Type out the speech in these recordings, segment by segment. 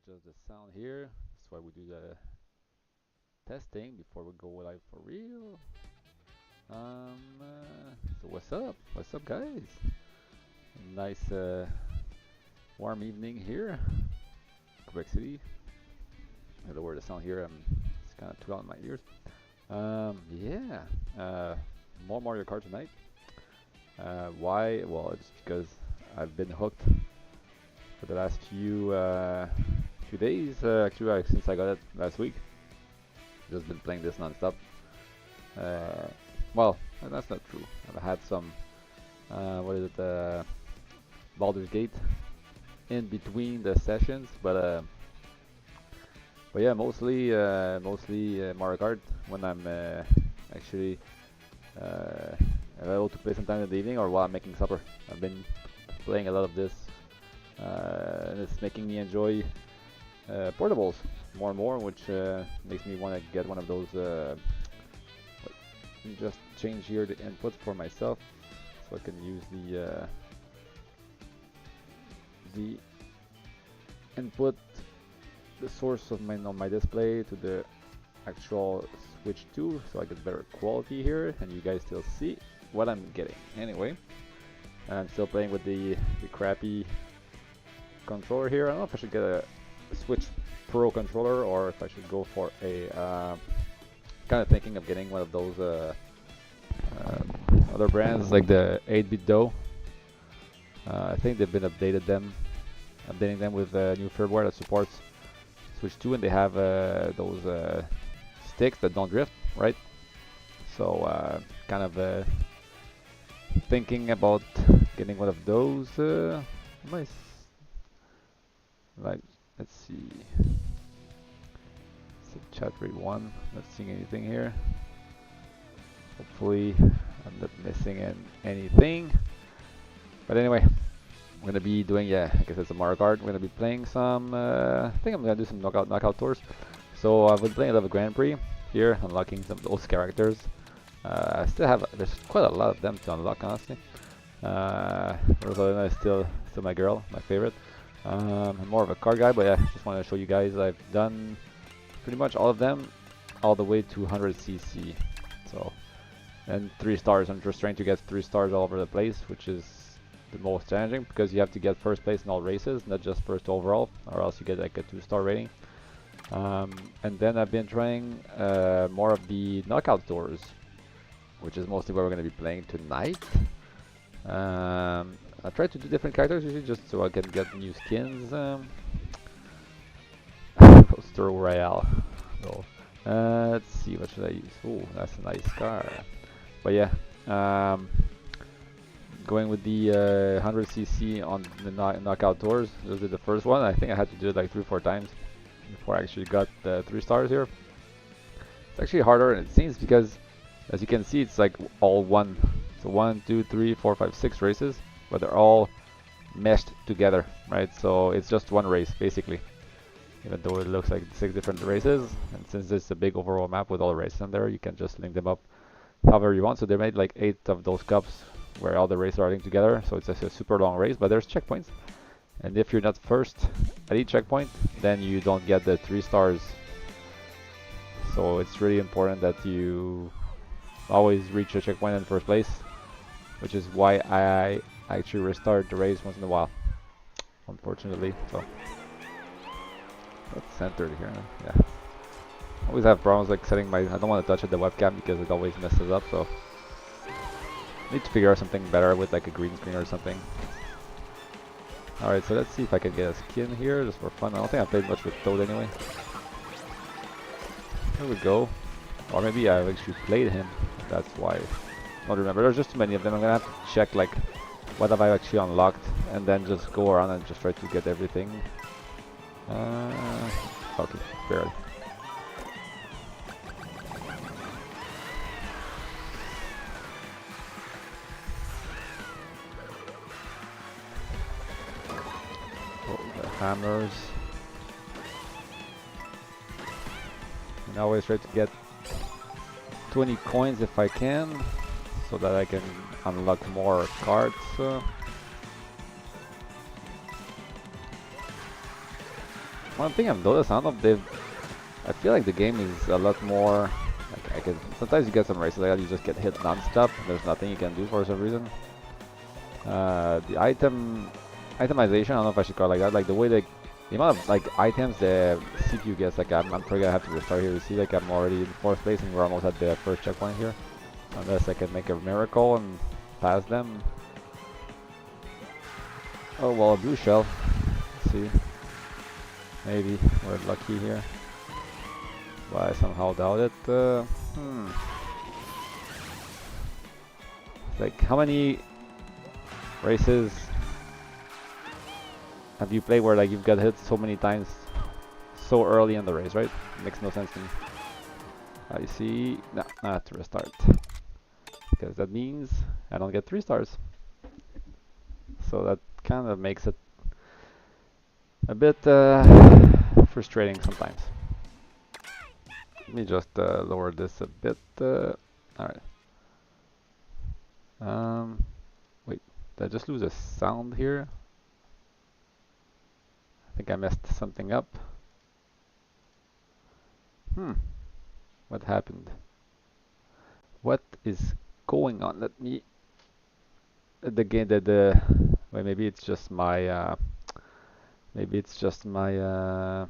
adjust the sound here. That's why we do the testing before we go live for real. So what's up? What's up, guys? Nice warm evening here, Quebec City. I lower the sound here. It's kind of too loud in my ears. Yeah. More Mario Kart tonight. Why? Well, it's because I've been hooked for the last few days. Actually, since I got it last week, just been playing this non-stop. Uh, well, that's not true. I've had some, what is it, Baldur's Gate in between the sessions, but yeah, mostly Mario Kart when I'm actually uh, available to play sometime in the evening or while I'm making supper. I've been playing a lot of this, and it's making me enjoy portables more and more, which makes me want to get one of those. Let me just change here the input for myself, so I can use the input, the source of my display to the actual switch to, so I get better quality here, and you guys still see what I'm getting. Anyway, I'm still playing with the crappy controller here. I don't know if I should get a Switch Pro controller or if I should go for a kind of thinking of getting one of those other brands like the 8-bit Dough. I think they've been updating them with new firmware that supports Switch 2, and they have those sticks that don't drift, right? So kind of thinking about getting one of those. Nice. Like, let's see. Chat rate 1. Not seeing anything here. Hopefully, I'm not missing anything. But anyway, I'm gonna be doing, yeah, I guess it's a Mario Kart. We're gonna be playing some. I think I'm gonna do some knockout tours. So I've been playing a lot of Grand Prix here, unlocking some of those characters. I still have. There's quite a lot of them to unlock, honestly. Rosalina is still my girl, my favorite. I'm more of a card guy, but yeah, just wanted to show you guys I've done pretty much all of them, all the way to 100cc. So, and 3 stars. I'm just trying to get 3 stars all over the place, which is the most challenging because you have to get first place in all races, not just first overall, or else you get like a 2-star rating. And then I've been trying more of the knockout tours, which is mostly where we're going to be playing tonight. I try to do different characters usually just so I can get new skins. Poster Royale. So, let's see, what should I use? Oh, that's a nice car. But yeah, going with the 100cc on the knockout tours. This is the first one. I think I had to do it like 3 or 4 times before I actually got the 3 stars here. It's actually harder than it seems because, as you can see, it's like all one. So 1, 2, 3, 4, 5, 6 races, but they're all meshed together, right? So it's just one race basically, even though it looks like 6 different races. And since it's a big overall map with all the races in there, you can just link them up however you want. So they made like 8 of those cups where all the races are linked together. So it's a super long race, but there's checkpoints. And if you're not first at each checkpoint, then you don't get the 3 stars. So it's really important that you always reach a checkpoint in first place, which is why I actually restart the race once in a while, unfortunately. So that's centered here. Yeah, I always have problems like setting my. I don't want to touch the webcam because it always messes up. So need to figure out something better with like a green screen or something. All right, so let's see if I can get a skin here just for fun. I don't think I played much with Toad anyway. Here we go. Or maybe I've actually played him. That's why. I don't remember. There's just too many of them. I'm gonna have to check like what have I actually unlocked, and then just go around and just try to get everything. Okay, barely. Oh, the hammers. And I always try to get 20 coins if I can, so that I can unlock more cards. one thing I've noticed, I don't know if they've. I feel like the game is a lot more. Like I can sometimes you get some races like that, you just get hit non-stop. There's nothing you can do for some reason. The itemization, I don't know if I should call it like that. Like the way the amount of like items the CPU gets. Like I'm probably gonna have to restart here. You see, like I'm already in 4th place and we're almost at the first checkpoint here. Unless I can make a miracle and pass them. Oh well, a blue shell. Let's see. Maybe we're lucky here. But I somehow doubt it. Like how many races have you played where like you've got hit so many times so early in the race, right? Makes no sense to me. You see, no, not to restart. Because that means I don't get 3 stars. So that kind of makes it a bit frustrating sometimes. Let me just lower this a bit. Alright. Wait, did I just lose a sound here? I think I messed something up. What happened? What is going on? Let me. The game. Wait, maybe it's just my. Maybe it's just my.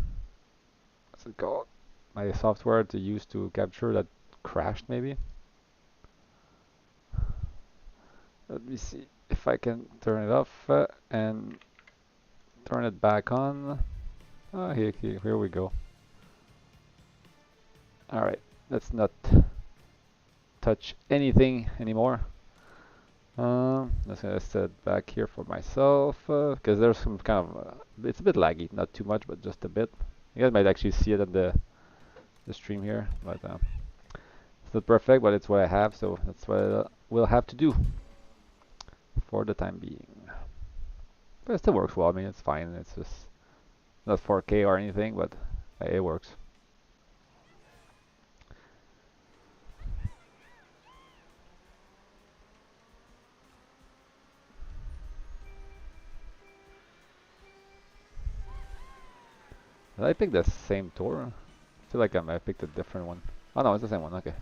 What's it called? My software to use to capture that crashed. Maybe. Let me see if I can turn it off and turn it back on. Oh, here we go. Alright, let's not touch anything anymore. Let's gonna set back here for myself because there's some kind of it's a bit laggy, not too much, but just a bit. You guys might actually see it on the stream here, but it's not perfect, but it's what I have, so that's what we'll have to do for the time being. But it still works well. I mean, it's fine. It's just not 4K or anything, but it works. Did I pick the same tour? I feel like I picked a different one. Oh no, it's the same one. Okay.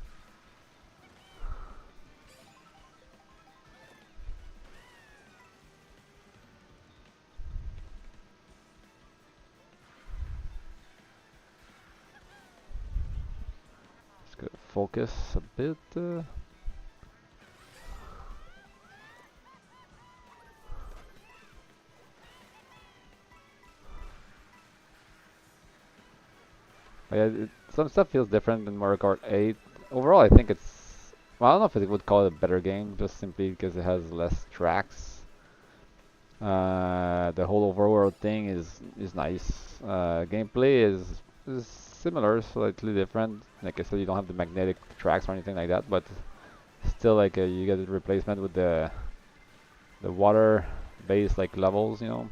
Just gonna focus a bit. Yeah, some stuff feels different in Mario Kart 8. Overall, I think it's. Well, I don't know if it would call it a better game, just simply because it has less tracks. The whole overworld thing is nice. Gameplay is similar, slightly different. Like I said, you don't have the magnetic tracks or anything like that, but still, like you get a replacement with the water-based like levels, you know,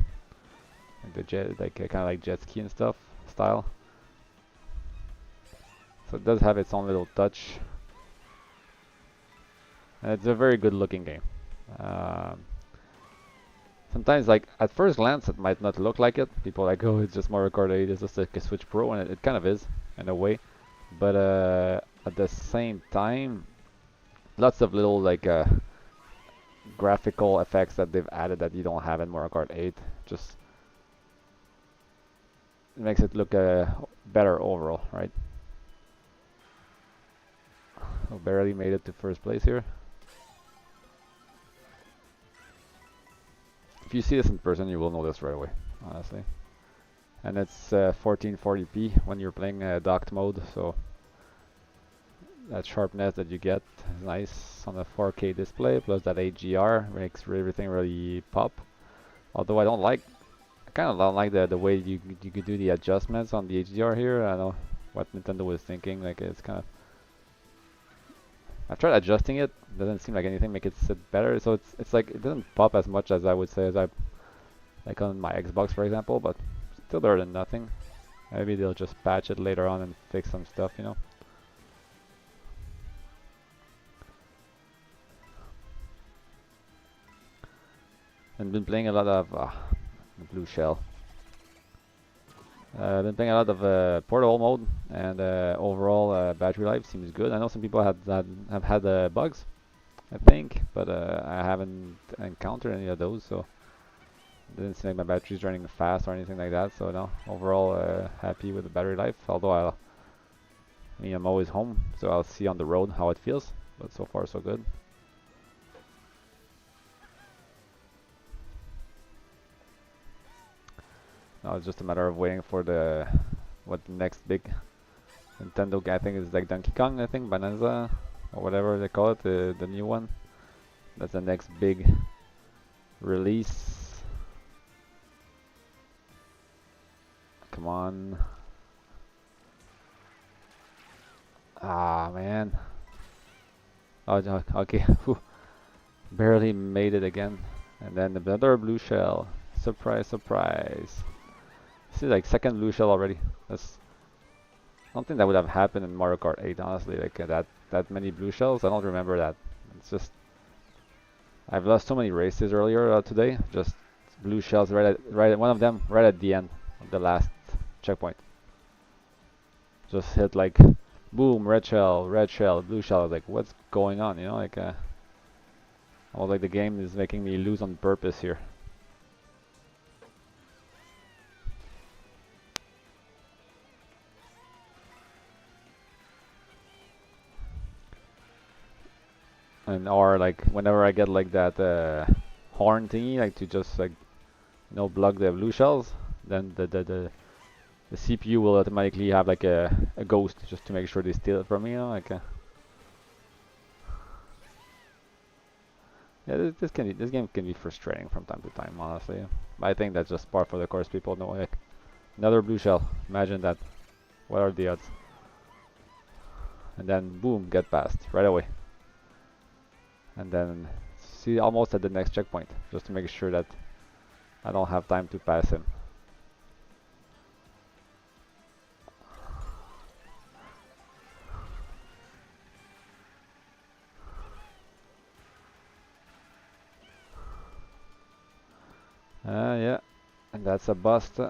like the jet, like kind of like jet ski and stuff style. So it does have its own little touch. And it's a very good looking game. Sometimes, like at first glance, it might not look like it. People are like, oh, it's just Mario Kart 8, it's just like a Switch Pro, and it kind of is in a way. But at the same time, lots of little like graphical effects that they've added that you don't have in Mario Kart 8. Just it makes it look better overall, right? Oh, barely made it to first place here. If you see this in person, you will know this right away, honestly. And it's 1440p when you're playing docked mode, so that sharpness that you get is nice on a 4K display, plus that HDR makes everything really pop. Although I kind of don't like the way you could do the adjustments on the HDR here. I don't know what Nintendo was thinking. Like it's kind of. I've tried adjusting it. Doesn't seem like anything make it sit better. So it's like it doesn't pop as much as I would say as I like on my Xbox, for example. But still better than nothing. Maybe they'll just patch it later on and fix some stuff, you know. And been playing a lot of blue shell. I've been playing a lot of portable mode, and overall battery life seems good. I know some people have had bugs, I think, but I haven't encountered any of those, so it didn't seem like my battery's running fast or anything like that. So no, overall happy with the battery life. Although I mean I'm always home, so I'll see on the road how it feels. But so far so good. Now it's just a matter of waiting for what the next big Nintendo I think is like Donkey Kong, I think Bonanza or whatever they call it, the new one. That's the next big release. Come on. Ah man. Oh okay. Barely made it again. And then another blue shell. Surprise, surprise. This is like second blue shell already. That's I don't think that would have happened in Mario Kart 8, honestly. Like that many blue shells. I don't remember that. It's just I've lost so many races earlier today. Just blue shells right at one of them right at the end of the last checkpoint. Just hit like boom, red shell, blue shell. I was like, what's going on? You know, like almost like the game is making me lose on purpose here. And or like whenever I get like that horn thingy, like to just like block the blue shells, then the CPU will automatically have like a ghost just to make sure they steal it from me, you know, like yeah, this game can be frustrating from time to time, honestly. I think that's just par for the course. People know like another blue shell. Imagine that. What are the odds? And then boom, get past right away. And then see almost at the next checkpoint, just to make sure that I don't have time to pass him. Yeah, and that's a bust.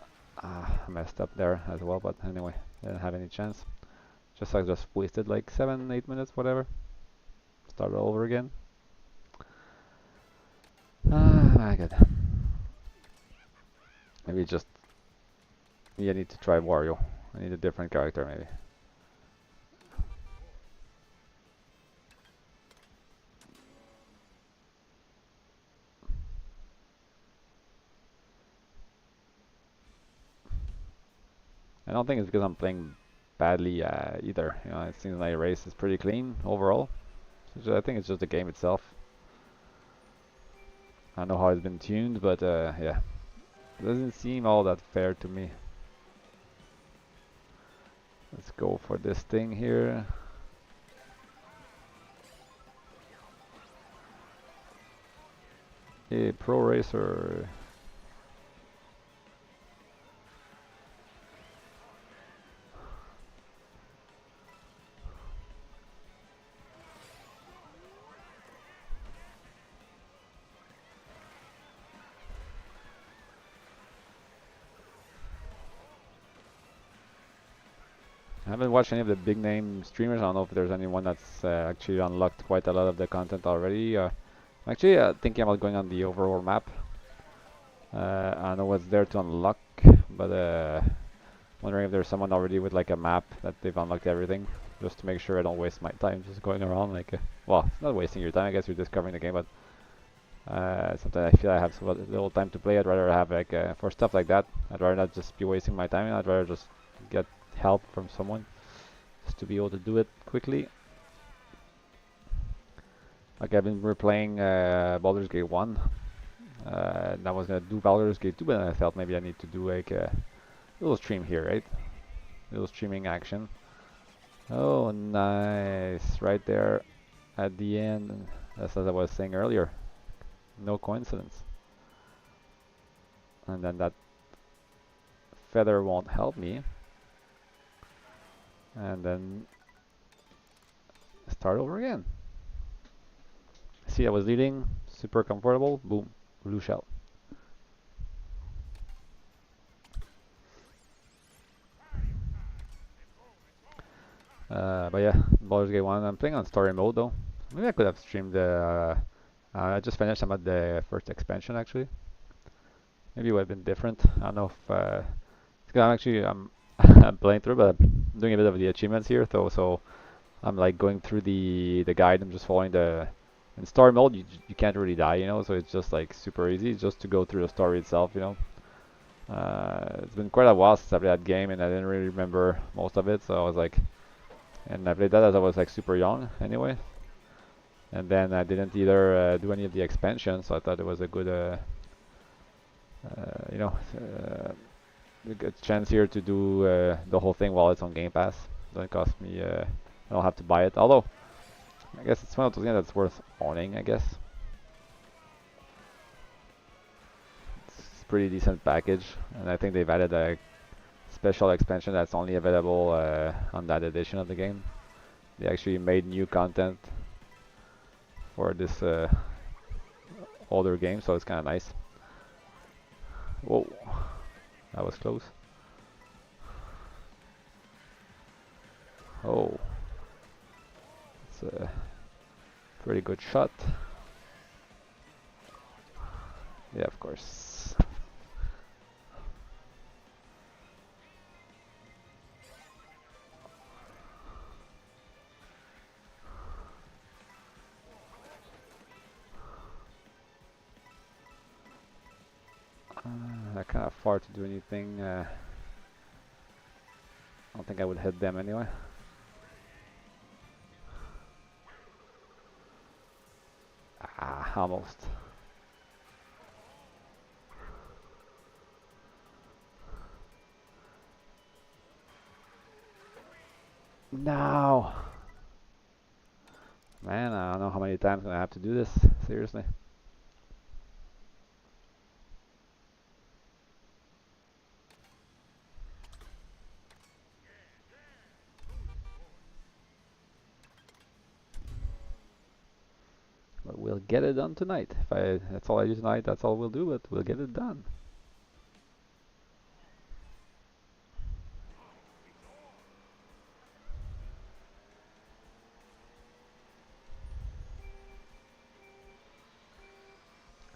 I messed up there as well, but anyway, didn't have any chance. I just wasted like 7, 8 minutes, whatever. Start all over again. Ah, my god. Maybe just I need to try Wario. I need a different character maybe. I don't think it's because I'm playing badly either. You know, it seems my race is pretty clean overall. So I think it's just the game itself. I don't know how it's been tuned, but yeah, it doesn't seem all that fair to me. Let's go for this thing here. Hey, Pro Racer. I haven't watched any of the big name streamers. I don't know if there's anyone that's actually unlocked quite a lot of the content already. I'm actually thinking about going on the overworld map. I don't know what's there to unlock, but wondering if there's someone already with like a map that they've unlocked everything, just to make sure I don't waste my time just going around like. Well, it's not wasting your time. I guess you're discovering the game, but sometimes I feel I have so little time to play. I'd rather have like for stuff like that. I'd rather not just be wasting my time. I'd rather just get help from someone just to be able to do it quickly. Like I've been replaying Baldur's Gate 1. And I was gonna do Baldur's Gate 2, but then I felt maybe I need to do like a little stream here, right? Little streaming action. Oh, nice! Right there at the end. That's as I was saying earlier. No coincidence. And then that feather won't help me. And then start over again. See, I was leading, super comfortable, boom, blue shell. But yeah, Baldur's Gate 1. I'm playing on story mode though. Maybe I could have streamed the. I just finished. I'm at the first expansion actually. Maybe it would have been different. I don't know if. Because I'm actually I'm playing through, but I'm doing a bit of the achievements here. So I'm like going through the guide. I'm just following the. In story mode, you can't really die, you know. So it's just like super easy, just to go through the story itself, you know. It's been quite a while since I played that game, and I didn't really remember most of it. So I was like, and I played that as I was like super young anyway. And then I didn't either do any of the expansions, so I thought it was a good, you know, a good chance here to do the whole thing while it's on Game Pass. Doesn't cost me, I don't have to buy it. Although, I guess it's one of those games that's worth owning, I guess. It's a pretty decent package, and I think they've added a special expansion that's only available on that edition of the game. They actually made new content for this older game, so it's kind of nice. Whoa, that was close. Oh, it's a pretty good shot. Yeah, of course. Kind of far to do anything. I don't think I would hit them anyway. Ah, almost. No! Man, I don't know how many times I'm gonna have to do this. Seriously. But we'll get it done tonight. That's all I do tonight, that's all we'll do, but we'll get it done.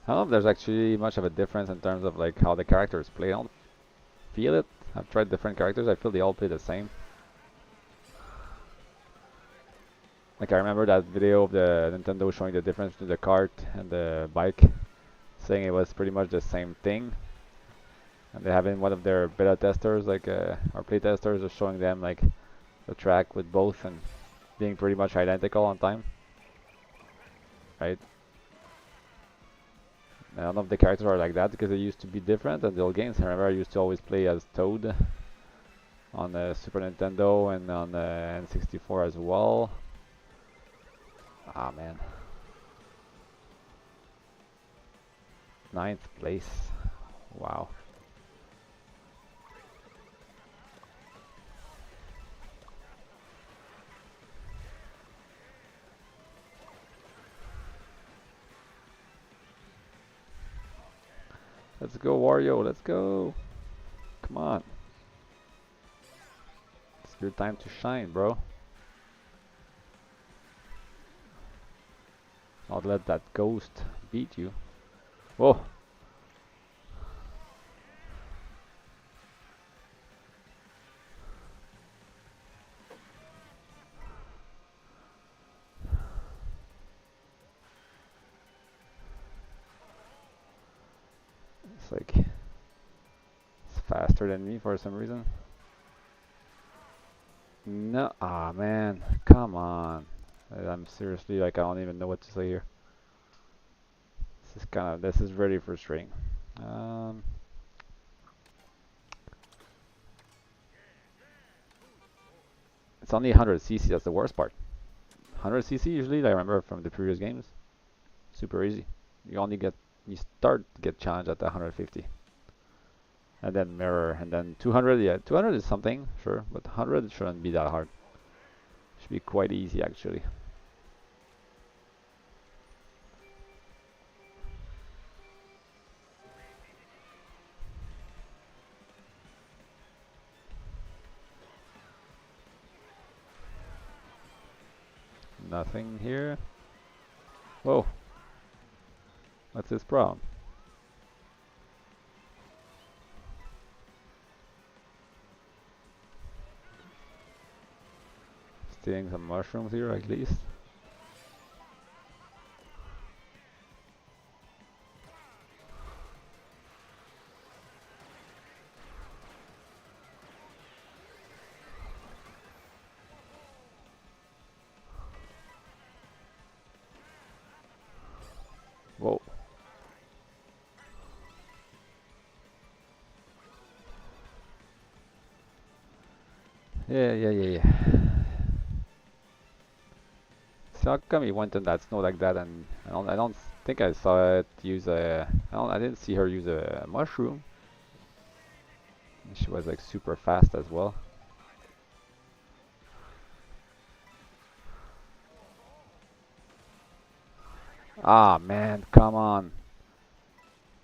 I don't know if there's actually much of a difference in terms of like how the characters play. I don't feel it. I've tried different characters. I feel they all play the same. Like I remember that video of the Nintendo showing the difference between the kart and the bike, saying it was pretty much the same thing. And they having one of their beta testers, like or play testers, are showing them like the track with both and being pretty much identical on time, right? I don't know if the characters are like that because they used to be different in the old games. I remember I used to always play as Toad on the Super Nintendo and on the N64 as well. Ah man. 9th place. Wow. Let's go, Wario. Let's go. Come on. It's your time to shine, bro. I'll let that ghost beat you. Whoa. It's like it's faster than me for some reason. No, ah man, come on. I'm seriously like I don't even know what to say here. This is really frustrating. Um, it's only 100cc. That's the worst part. 100cc usually I remember from the previous games. Super easy. You start to get challenged at the 150. And then mirror, and then 200, yeah, 200 is something, sure, but 100 shouldn't be that hard. Should be quite easy actually. Nothing here. Whoa. What's his problem? Stealing some mushrooms here at least. Whoa. Yeah. So how come he went in that snow like that, and I don't think I saw it use a I didn't see her use a mushroom. And she was like super fast as well. Ah man, come on.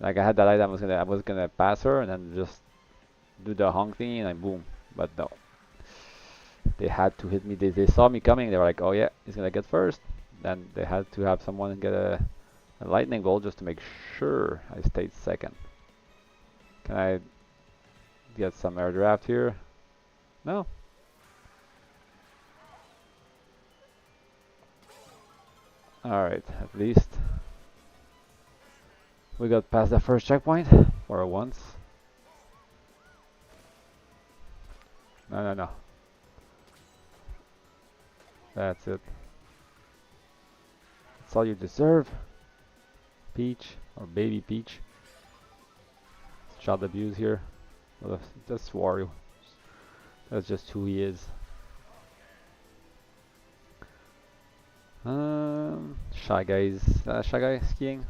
Like I had that idea I was gonna pass her and then just do the honk thingy and then boom. But no. They had to hit me. They saw me coming. They were like, "Oh yeah, he's gonna get first." Then they had to have someone get a lightning bolt just to make sure I stayed second. Can I get some air draft here? No. All right, at least we got past the first checkpoint for once. No. That's it. That's all you deserve, Peach or Baby Peach. Child abuse here. Well, that's Wario. That's just who he is. Shy guys. Shy guy skiing.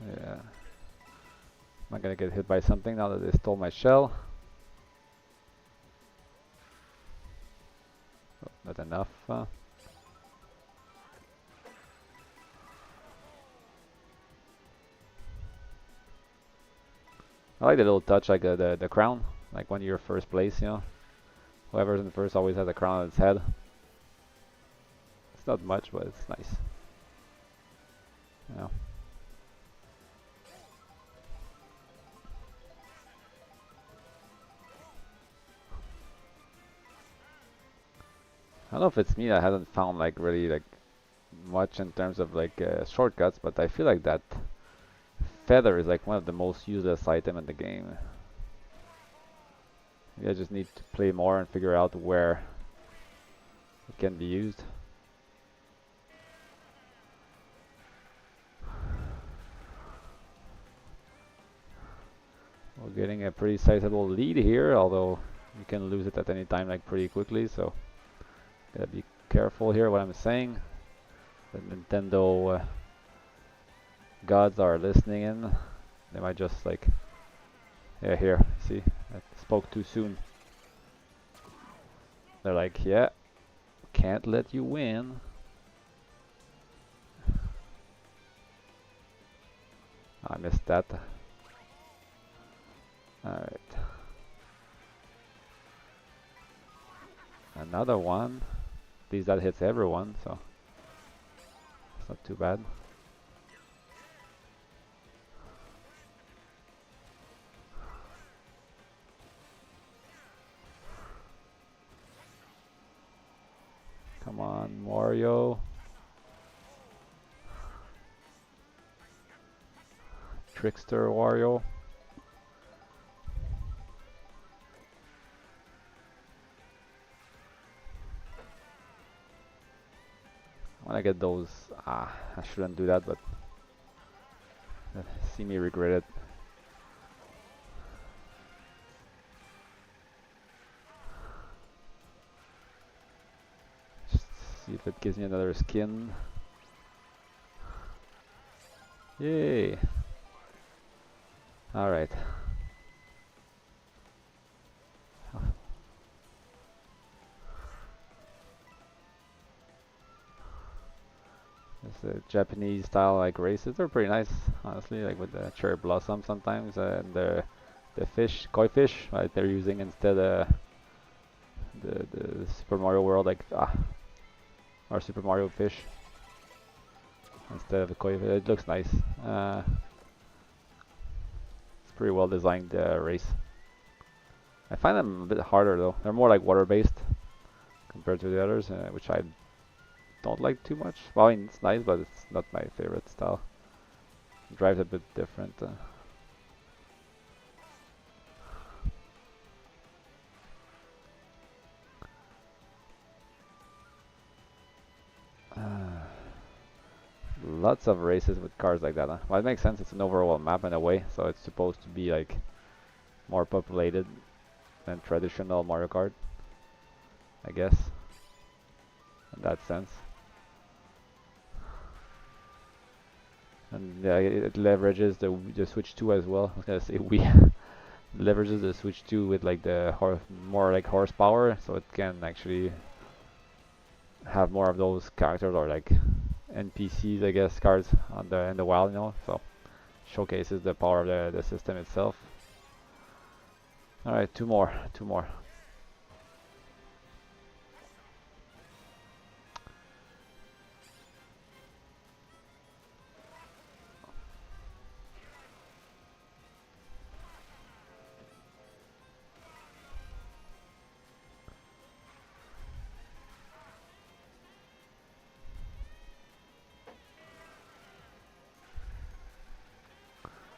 Yeah. Am I gonna get hit by something now that they stole my shell? Oh, not enough. I like the little touch, like the crown, like when you're first place, you know. Whoever's in first always has a crown on its head. It's not much, but it's nice. You know. I don't know if it's me that hasn't found like really like much in terms of like shortcuts, but I feel like that feather is like one of the most useless item in the game. Maybe I just need to play more and figure out where it can be used. We're getting a pretty sizable lead here, although you can lose it at any time like pretty quickly, so gotta be careful here what I'm saying. The Nintendo gods are listening in. They might just like, yeah, here, see, I spoke too soon. They're like, yeah, can't let you win. I missed that. Alright. Another one. At least that hits everyone, so it's not too bad. Come on, Mario. Trickster Wario. When I get those, I shouldn't do that, but see me regret it. Just see if it gives me another skin. Yay! Alright. Japanese style like races. They're pretty nice, honestly. Like with the cherry blossom sometimes, and the fish, koi fish, right? They're using instead the Super Mario World like or Super Mario fish instead of the koi. It looks nice. It's pretty well designed race. I find them a bit harder though. They're more like water based compared to the others, which I don't like too much. Well, I mean, it's nice, but it's not my favorite style. It drives a bit different. Lots of races with cars like that, huh? Well, it makes sense. It's an overall map in a way, so it's supposed to be like more populated than traditional Mario Kart, I guess, in that sense. And yeah, it leverages the Switch 2 as well. I was gonna say we leverages the Switch 2 with like the more like horsepower, so it can actually have more of those characters or like NPCs, I guess, cards on the in the wild, you know. So showcases the power of the system itself. All right, two more.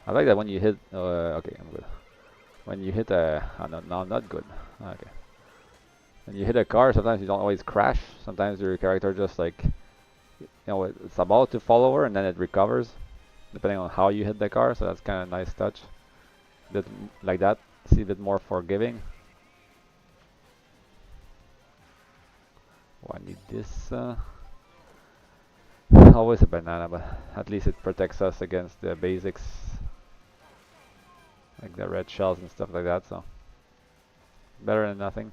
I like that when you hit. Okay, I'm good. When you hit a, oh, no, I'm not good. Okay. When you hit a car, sometimes you don't always crash. Sometimes your character just like, it's about to fall over and then it recovers, depending on how you hit the car. So that's kind of a nice touch. Bit like that. See a bit more forgiving. Oh, I need this. Always a banana, but at least it protects us against the basics, like the red shells and stuff like that. So better than nothing.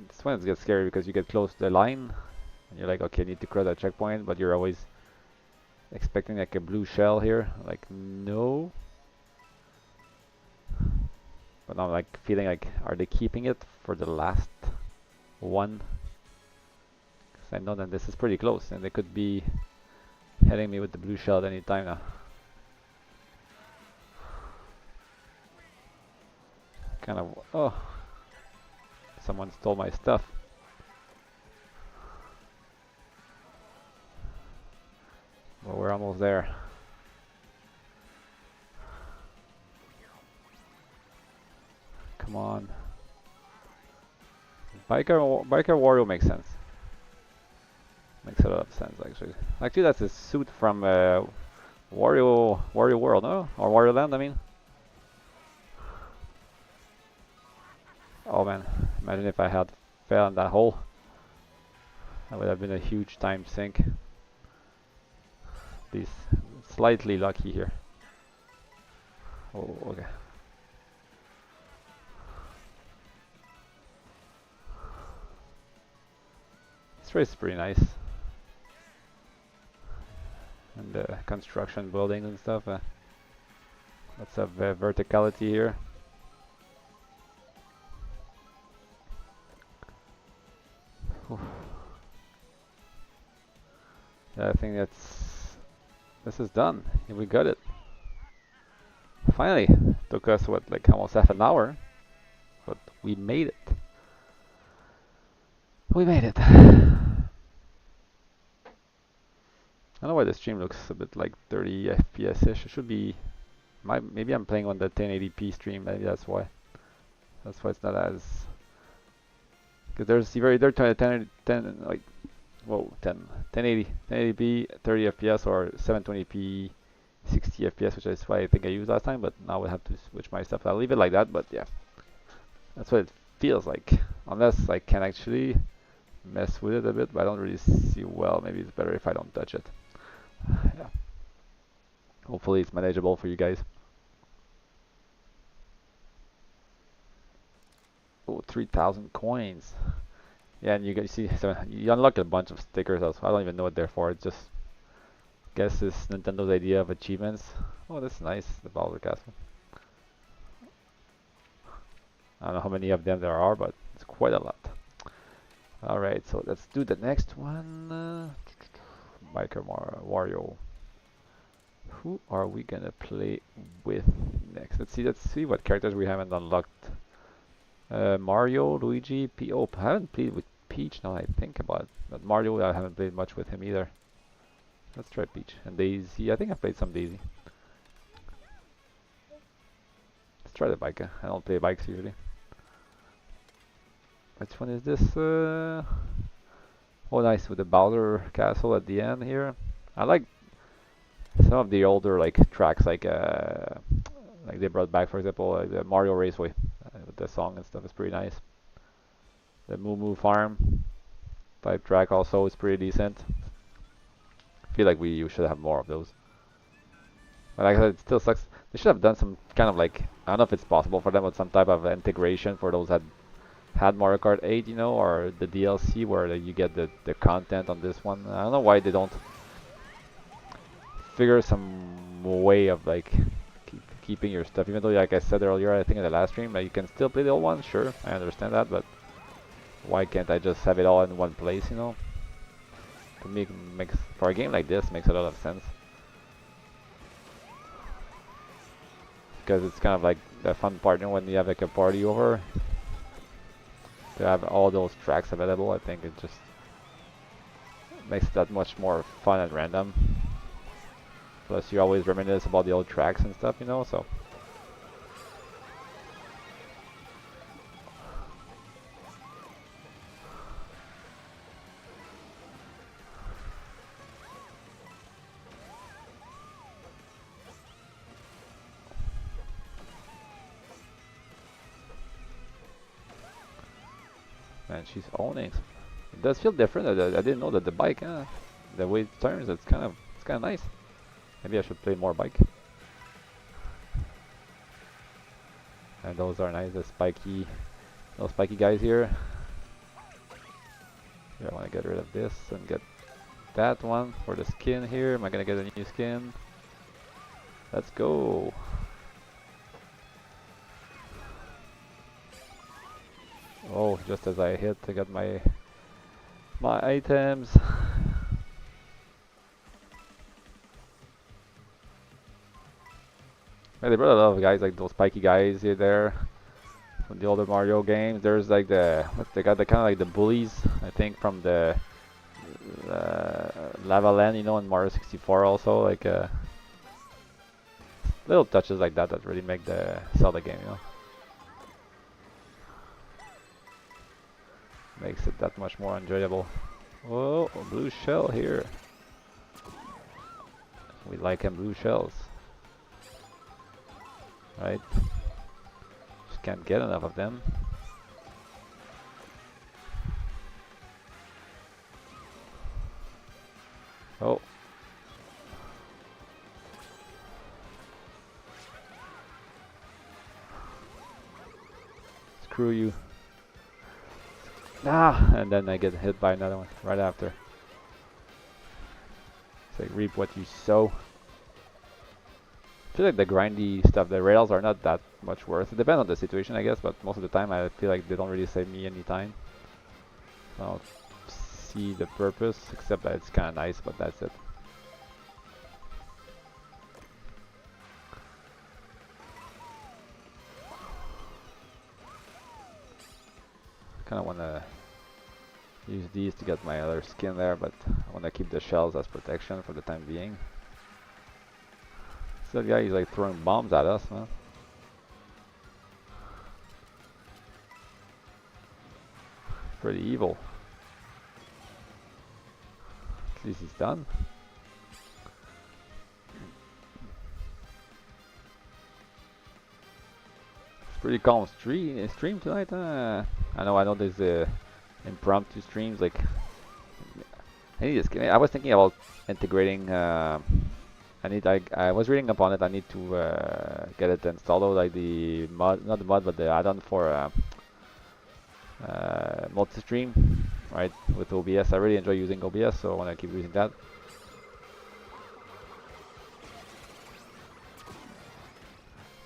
This one gets scary because you get close to the line and you're like, okay, I need to cross that checkpoint, but you're always expecting like a blue shell here. Like, no. But I'm like feeling like, are they keeping it for the last one? Because I know that this is pretty close and they could be hitting me with the blue shell at any time now. Kind of, oh, someone stole my stuff. Well, we're almost there. Come on. Biker Wario makes sense. Makes a lot of sense, actually. Actually, that's a suit from Wario World, no? Or Wario Land, I mean. Oh man, imagine if I had fell in that hole. That would have been a huge time sink. At least slightly lucky here. Oh, okay. This race is pretty nice. And the construction buildings and stuff. Lots of verticality here. Yeah, I think this is done. We got it. Finally, took us what, like almost half an hour, but we made it. We made it. I don't know why the stream looks a bit like 30 FPS ish. It should be. Maybe I'm playing on the 1080p stream. Maybe that's why. That's why it's not as. Because there's either 10 like, whoa, 1080p 30 FPS or 720p 60 FPS, which is why I think I used last time. But now we'll have to switch my stuff. I'll leave it like that. But yeah, that's what it feels like. Unless I can actually mess with it a bit, but I don't really see well. Maybe it's better if I don't touch it. Yeah. Hopefully it's manageable for you guys. Oh, 3,000 coins. Yeah, and see, so you unlock a bunch of stickers also. I don't even know what they're for. It's just guess it's Nintendo's idea of achievements. Oh, that's nice, the Bowser Castle. I don't know how many of them there are, but it's quite a lot. Alright, so let's do the next one. Biker Wario. Who are we gonna play with next? Let's see what characters we haven't unlocked. Mario, Luigi, Oh, I haven't played with Peach now I think about it. But Mario, I haven't played much with him either. Let's try Peach. And Daisy, I think I've played some Daisy. Let's try the bike. I don't play bikes usually. Which one is this? Oh, nice, with the Bowser Castle at the end here. I like some of the older tracks, like they brought back, for example, like the Mario Raceway with the song and stuff is pretty nice. The Moo Moo Farm type track also is pretty decent. I feel like we should have more of those. But like I said, it still sucks. They should have done some kind of like, I don't know if it's possible for them, but some type of integration for those that had Mario Kart 8, you know, or the DLC where you get the content on this one. I don't know why they don't figure some way of like keeping your stuff, even though like I said earlier, I think in the last stream, you can still play the old one, sure, I understand that, but why can't I just have it all in one place, you know? To me, makes for a game like this, makes a lot of sense. Because it's kind of like the fun part, you know, when you have like a party over, to have all those tracks available. I think it just makes it that much more fun and random. Plus, you always reminisce about the old tracks and stuff, you know, so. Man, she's owning. It does feel different. I didn't know that the bike, the way it turns, it's kind of nice. Maybe I should play more bike. And those are nice, those spiky guys here. Here, I want to get rid of this and get that one for the skin here. Am I gonna get a new skin? Let's go. Oh, just as I hit, I got my items. Yeah, they brought a lot of guys like those spiky guys here there from the older Mario games. There's like they got the kind of like the bullies, I think, from the Lava Land, you know, in Mario 64 also, like little touches like that that really make the Zelda game, you know. Makes it that much more enjoyable. Oh, a blue shell here. We like them blue shells. Right? Just can't get enough of them. Oh. Screw you. Ah, and then I get hit by another one right after. It's like reap what you sow. I feel like the grindy stuff, the rails are not that much worth. It depends on the situation, I guess, but most of the time I feel like they don't really save me any time. I don't see the purpose, except that it's kind of nice, but that's it. Kind of want to use these to get my other skin there, but I want to keep the shells as protection for the time being. So that guy is like throwing bombs at us, man. Pretty evil. At least he's done. Pretty calm stream tonight. I know there's impromptu streams. Like I was thinking about integrating. I was reading up on it. I need to get it installed. Like the mod, not the mod, but the add-on for multi-stream, right, with OBS. I really enjoy using OBS, so I want to keep using that.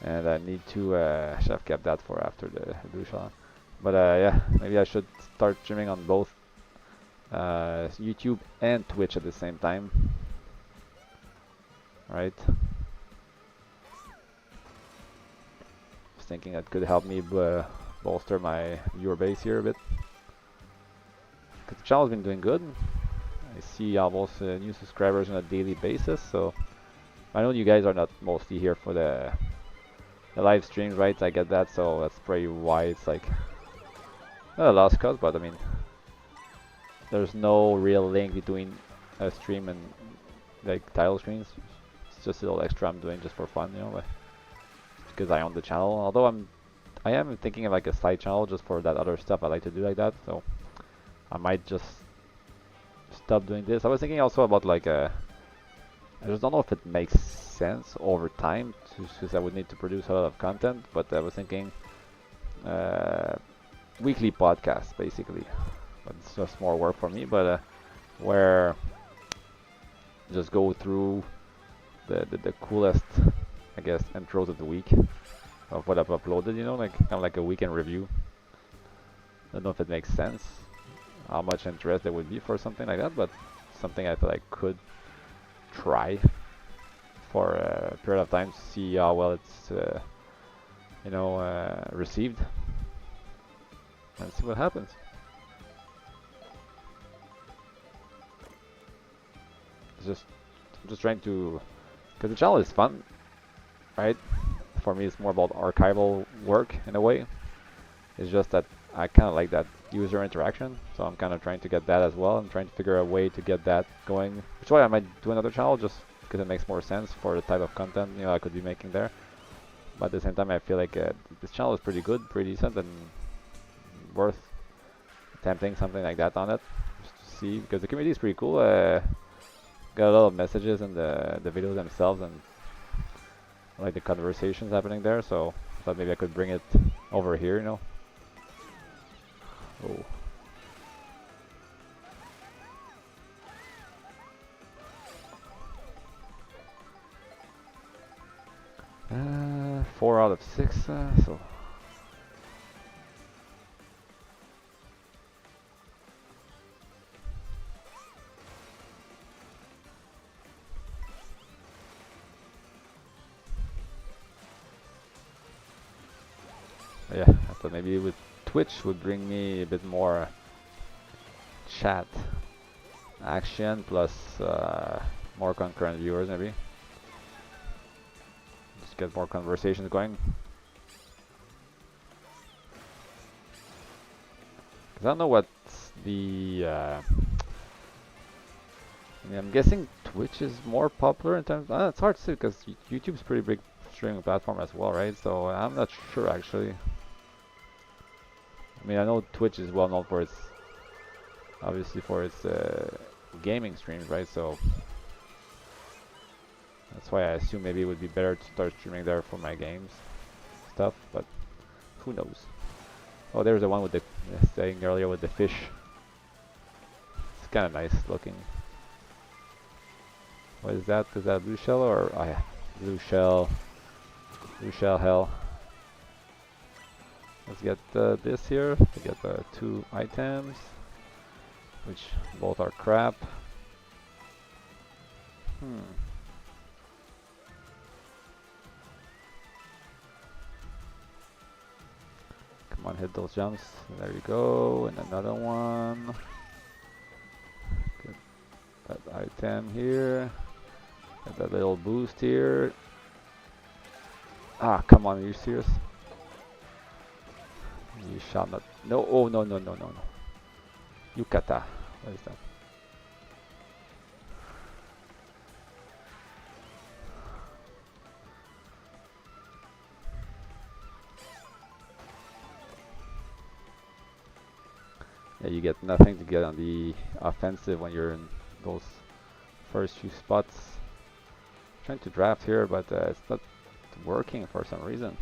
And I need to should have kept that for after the blue shot. But yeah, maybe I should start streaming on both YouTube and Twitch at the same time. Right? Just thinking that could help me bolster my viewer base here a bit. Because the channel's been doing good. I see almost new subscribers on a daily basis, so I know you guys are not mostly here for the live streams, right? I get that, so that's probably why it's like not a lost cause, but I mean, there's no real link between a stream and like title screens. It's just a little extra I'm doing just for fun, you know, like, because I own the channel. Although I am thinking of like a side channel just for that other stuff I like to do like that. So I might just stop doing this. I was thinking also about like I just don't know if it makes sense over time, because I would need to produce a lot of content. But I was thinking weekly podcasts basically. But it's just more work for me. But where just go through the coolest, I guess, intros of the week of what I've uploaded, you know, like kind of like a weekend review. I don't know if it makes sense, how much interest there would be for something like that, but something I feel like could try for a period of time to see how well it's, you know, received, and see what happens. I'm just trying to, because the channel is fun, right? For me, it's more about archival work in a way. It's just that I kind of like that user interaction, so I'm kind of trying to get that as well. I'm trying to figure a way to get that going, which is why I might do another channel, just because it makes more sense for the type of content, you know, I could be making there. But at the same time, I feel like this channel is pretty good, pretty decent, and worth attempting something like that on it, just to see, because the community is pretty cool. Got a lot of messages in the videos themselves, and I like the conversations happening there, so I thought maybe I could bring it over here, you know. Oh. 4 out of 6, so yeah, I thought maybe with Twitch would bring me a bit more chat action plus more concurrent viewers, maybe. Just get more conversations going. Because I don't know what's the... I mean, I'm guessing Twitch is more popular in terms... it's hard to say because YouTube's a pretty big streaming platform as well, right? So I'm not sure actually. I mean, I know Twitch is well known for its... obviously for its gaming streams, right? So that's why I assume maybe it would be better to start streaming there for my games stuff, but who knows? Oh, there's the one with the saying earlier with the fish. It's kind of nice looking. What is that? Is that blue shell or oh yeah, blue shell hell. Let's get this here. We get 2 items, which both are crap. Come on, hit those jumps. There you go. And another one. Get that item here. Get that little boost here. Ah, come on, are you serious? You shall not. No, oh, no, no, no, no, no. Yukata. What is that? Yeah, you get nothing to get on the offensive when you're in those first few spots. I'm trying to draft here, but it's not working for some reason.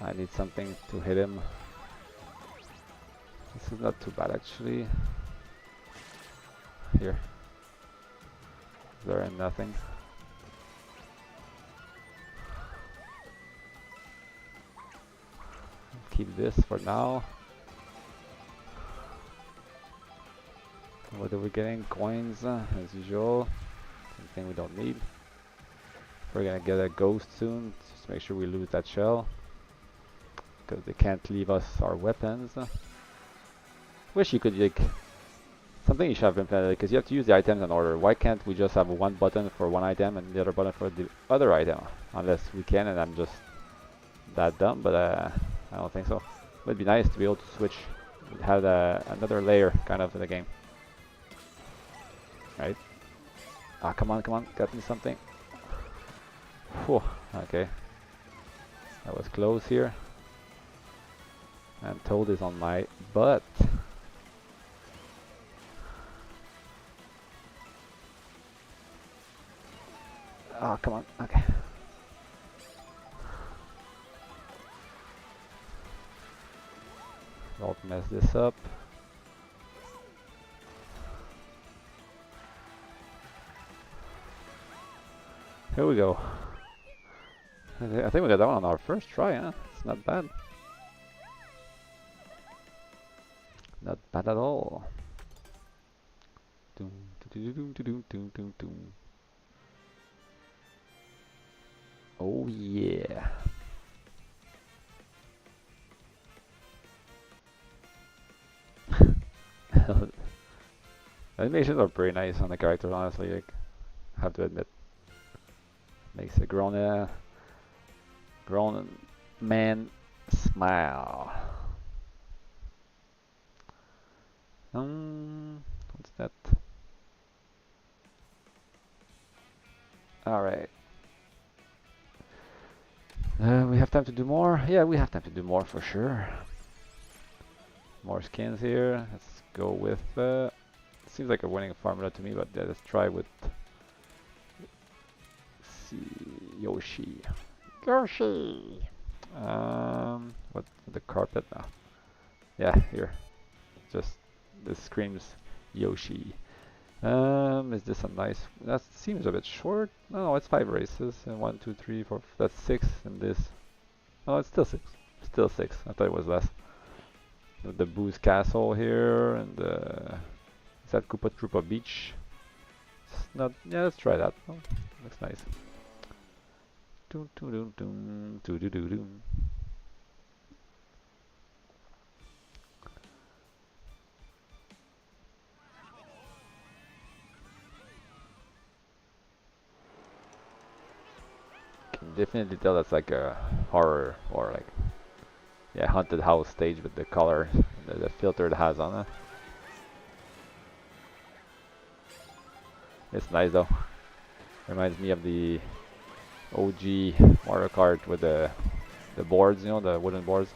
I need something to hit him. This is not too bad actually. Here. There and nothing. Keep this for now. What are we getting? Coins, as usual. Something we don't need. We're gonna get a ghost soon. Just make sure we lose that shell. Because they can't leave us our weapons. Wish you could, like, something you should have implemented, because you have to use the items in order. Why can't we just have one button for one item and the other button for the other item? Unless we can, and I'm just that dumb, but I don't think so. It would be nice to be able to switch, have another layer kind of in the game. Right? Ah, come on, got me something. Whew, okay. That was close here. And Toad is on my butt. Oh, come on, okay. Don't mess this up. Here we go. I think we got that one on our first try, huh? It's not bad. Not bad at all. Doom, doom, doom, doom, doom, doom, doom. Oh yeah. Animations are pretty nice on the characters, honestly. Like, I have to admit, makes a grown man smile. What's that? All right. We have time to do more? Yeah, we have time to do more for sure. More skins here. Let's go with... seems like a winning formula to me, but let's try with... Let's see... Yoshi. Yoshi! What the carpet now? Yeah, here. Just... This screams Yoshi. Is this a nice... That seems a bit short. No, it's 5 races. And 1, 2, 3, 4... That's 6 in this. Oh, it's still 6. Still 6. I thought it was less. The Booze Castle here, and is that Koopa Troopa Beach? It's not... Yeah, let's try that. Oh, looks nice. Doom, doom, doom, doom, doo doo doo doom. Can definitely tell that's like a horror or like, yeah, haunted house stage with the color, the filter it has on it. It's nice though. Reminds me of the OG Mario Kart with the boards, you know, the wooden boards.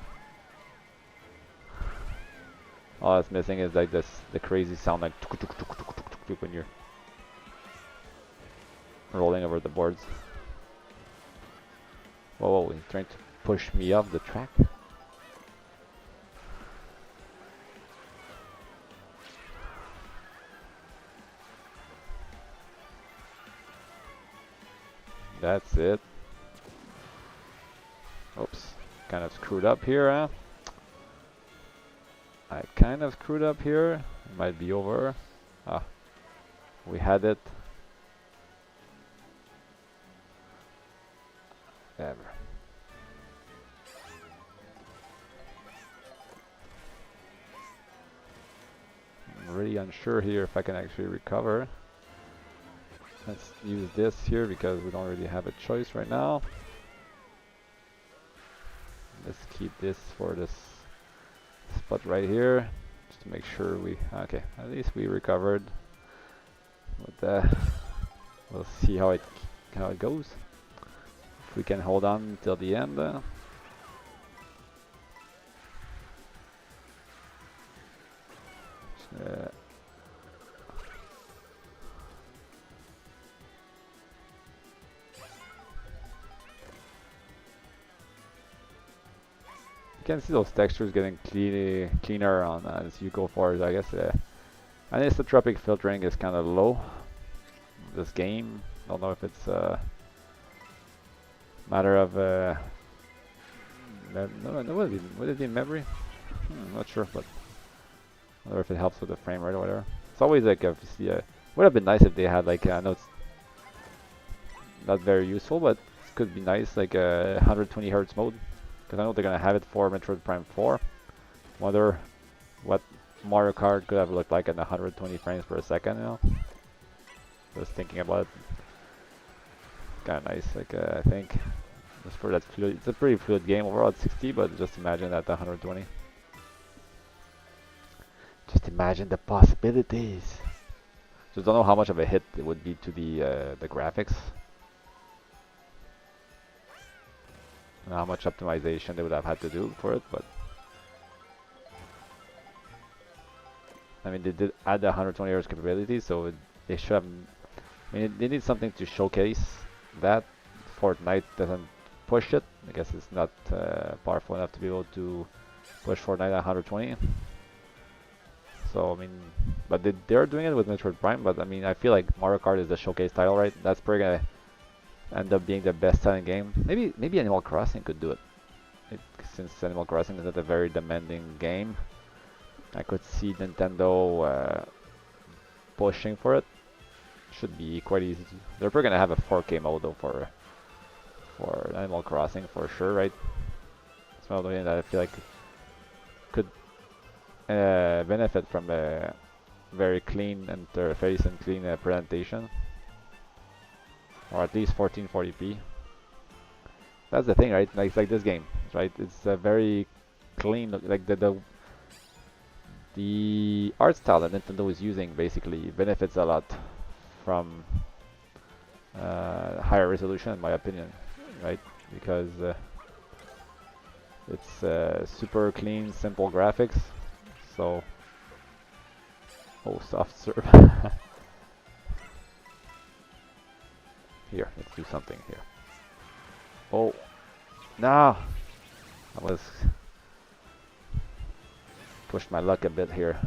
All that's missing is like the crazy sound like when you're rolling over the boards. Whoa, he's trying to push me off the track. That's it. Oops, kind of screwed up here, huh? I kind of screwed up here. It might be over. Ah, we had it. Ever. I'm really unsure here if I can actually recover. Let's use this here because we don't really have a choice right now. Let's keep this for this spot right here, just to make sure we... Okay, at least we recovered. But we'll see how it goes. If we can hold on till the end. You can see those textures getting cleaner on as you go forward, I guess. Anisotropic filtering is kind of low this game. Don't know if it's a matter of no, would it be memory? Not sure, but I wonder if it helps with the frame rate or whatever. It's always like if you see would have been nice if they had like I know it's not very useful, but it could be nice like a 120 hertz mode because I know they're gonna have it for Metroid Prime 4. Wonder what Mario Kart could have looked like at 120 frames per second, you know? Just thinking about it. Kind of nice, like I think just for that fluid, it's a pretty fluid game overall at 60, but just imagine at 120. Just imagine the possibilities. Just don't know how much of a hit it would be to the graphics. And how much optimization they would have had to do for it, but I mean they did add the 120 Hz capability, so they should have. I mean they need something to showcase that. Fortnite doesn't push it. I guess it's not powerful enough to be able to push Fortnite at 120. So I mean, but they're doing it with Metroid Prime. But I mean, I feel like Mario Kart is the showcase title, right? That's probably gonna end up being the best-selling game. Maybe Animal Crossing could do it. Since Animal Crossing is not a very demanding game, I could see Nintendo pushing for it. Should be quite easy. They're probably gonna have a 4K mode though for Animal Crossing for sure, right? It's one of the things that I feel like could benefit from a very clean interface and clean presentation, or at least 1440p. That's the thing, right? Like it's like this game, right? It's a very clean look. Like the art style that Nintendo is using basically benefits a lot from higher resolution, in my opinion, right? Because it's super clean, simple graphics. So, oh, soft serve. Here, let's do something here. Oh, no! I was pushed my luck a bit here.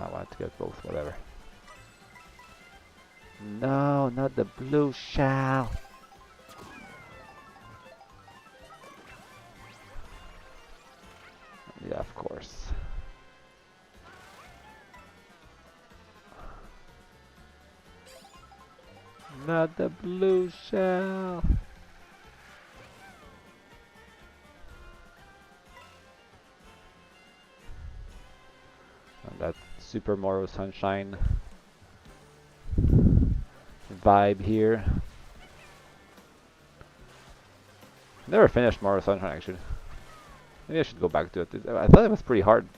I wanted to get both, whatever. No, not the blue shell. Yeah, of course. Not the blue shell. And that Super Mario Sunshine vibe here. Never finished Mario Sunshine actually. Maybe I should go back to it. I thought it was pretty hard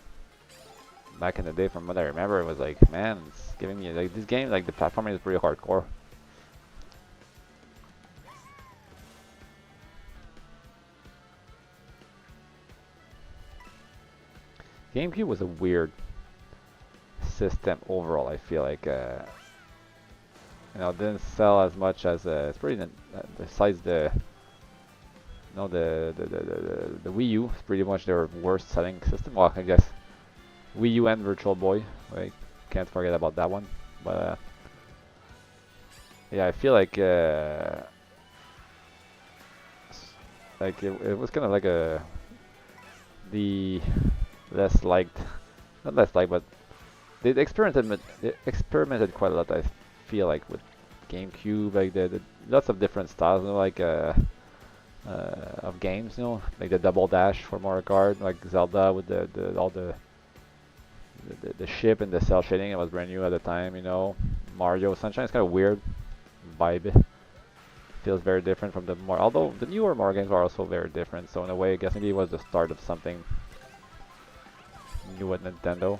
back in the day. From what I remember, it was like, man, it's giving me like this game, like the platforming is pretty hardcore. GameCube was a weird system overall. I feel like you know, didn't sell as much as it's pretty besides the no the Wii U. It's pretty much their worst selling system. Well, I guess Wii U and Virtual Boy. I can't forget about that one. But yeah, I feel like it was kind of like the less liked, not less liked, but they experimented quite a lot. I feel like with GameCube, like the lots of different styles, you know, like of games, you know, like the double dash for Mario Kart, like Zelda with all the ship and the cell shading. It was brand new at the time, you know. Mario Sunshine is kind of weird vibe. Feels very different from the more, although the newer Mario games are also very different. So in a way, I guess maybe it was the start of something new at Nintendo.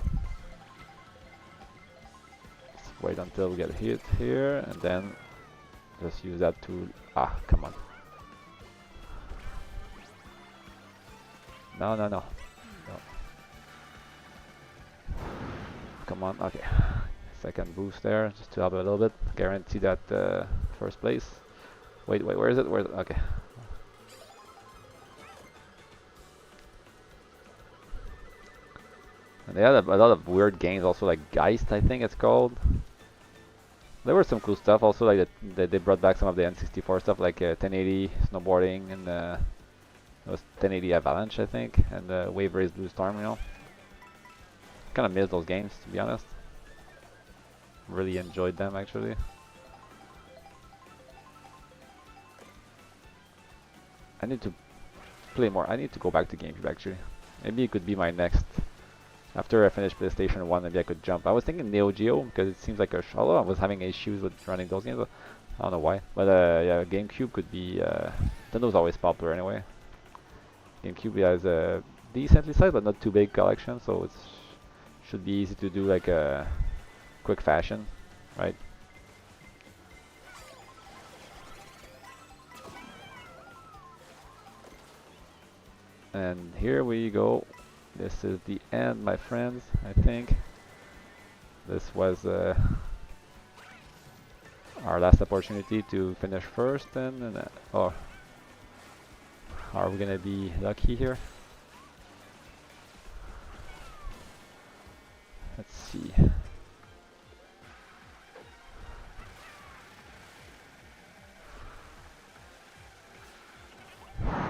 Let's wait until we get hit here, and then just use that to come on. No. Come on, okay. second boost there, just to help a little bit. Guarantee that first place. Wait, where is it? Okay. And they had a lot of weird games also, like Geist, I think it's called. There were some cool stuff also, like they brought back some of the N64 stuff, like 1080 snowboarding, and it was 1080 Avalanche, I think, and Wave Race Blue Storm, you know. Kind of missed those games, to be honest. Really enjoyed them, actually. I need to play more. I need to go back to GameCube, actually. Maybe it could be my next. After I finish PlayStation 1, maybe I could jump. I was thinking Neo Geo, because it seems like although I was having issues with running those games, I don't know why. But yeah, GameCube could be, Nintendo's always popular anyway. GameCube has a decently sized, but not too big collection, so it should be easy to do like a quick fashion, right? And here we go. This is the end, my friends, I think. This was our last opportunity to finish first, and oh, are we gonna be lucky here? Let's see.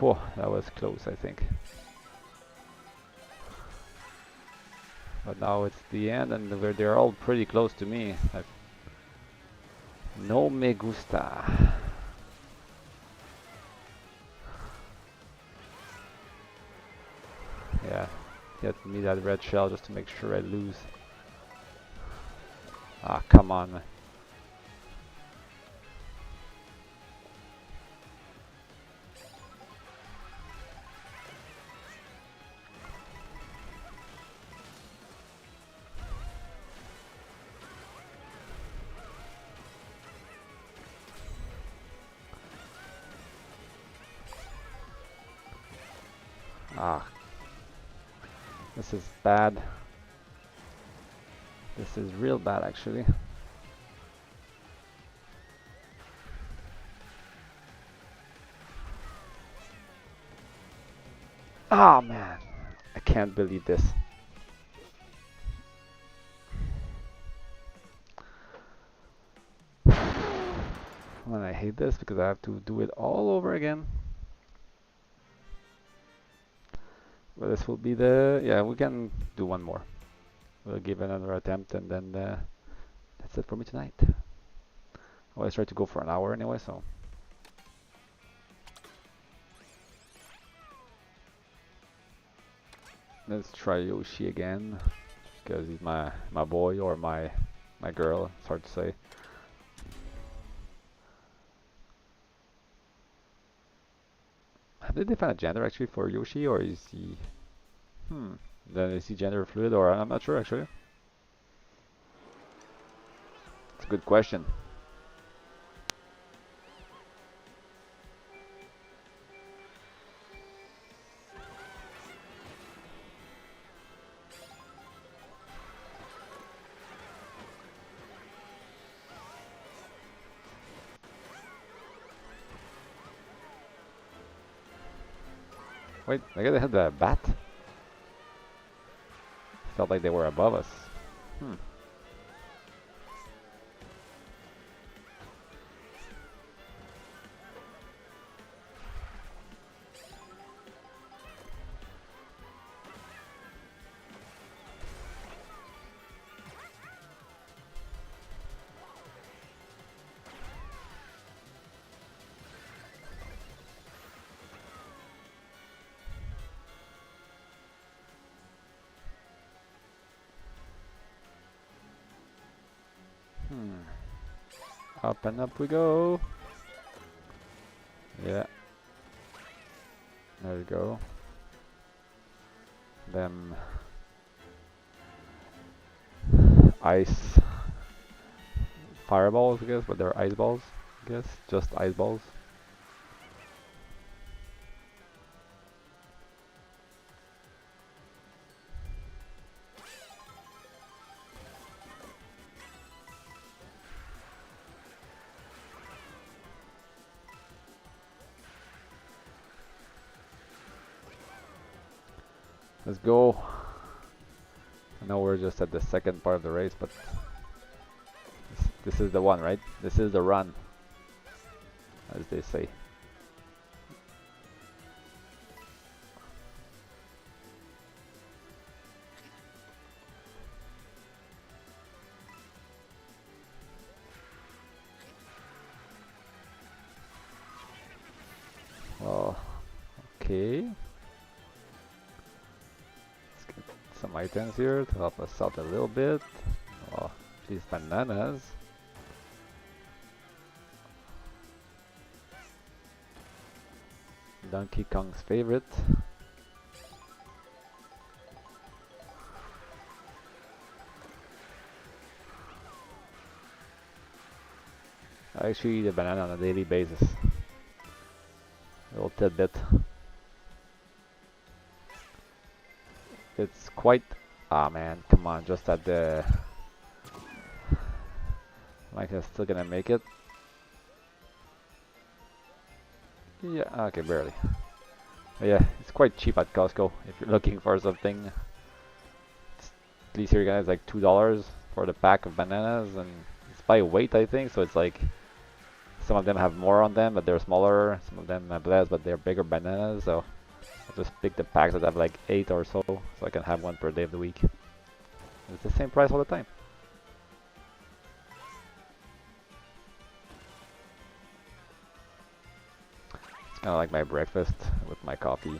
Whoa, that was close, I think. But now it's the end, and they're all pretty close to me. No me gusta. Yeah, get me that red shell just to make sure I lose. Ah, come on, man. Ah, this is bad. This is real bad, actually. Ah, man. I can't believe this. And I hate this because I have to do it all over again. But this will be the... Yeah, we can do one more. We'll give another attempt, and then that's it for me tonight. I always try to go for an hour anyway, so... Let's try Yoshi again, because he's my boy or my girl. It's hard to say. Have they defined a gender actually for Yoshi, or is he? Then is he gender fluid, or I'm not sure actually. It's a good question. Wait, I guess they had the bat. Felt like they were above us. Up and up we go. Yeah. There we go. Them ice fireballs, I guess, but they're ice balls, I guess. Just ice balls. Let's go. I know we're just at the second part of the race, but this is the one, right? This is the run, as they say. Well, okay. Let's get some items here to help us out a little bit. Oh, these bananas. Donkey Kong's favorite. I actually eat a banana on a daily basis. A little tidbit. It's quite... Ah man, come on, just at the... Am I still gonna make it? Yeah, okay, barely. But yeah, it's quite cheap at Costco if you're looking for something. At least here guys, like $2 for the pack of bananas, and it's by weight I think, so it's like some of them have more on them but they're smaller, some of them have less but they're bigger bananas, so I'll just pick the packs that have like 8 or so I can have one per day of the week. It's the same price all the time. It's kind of like my breakfast with my coffee.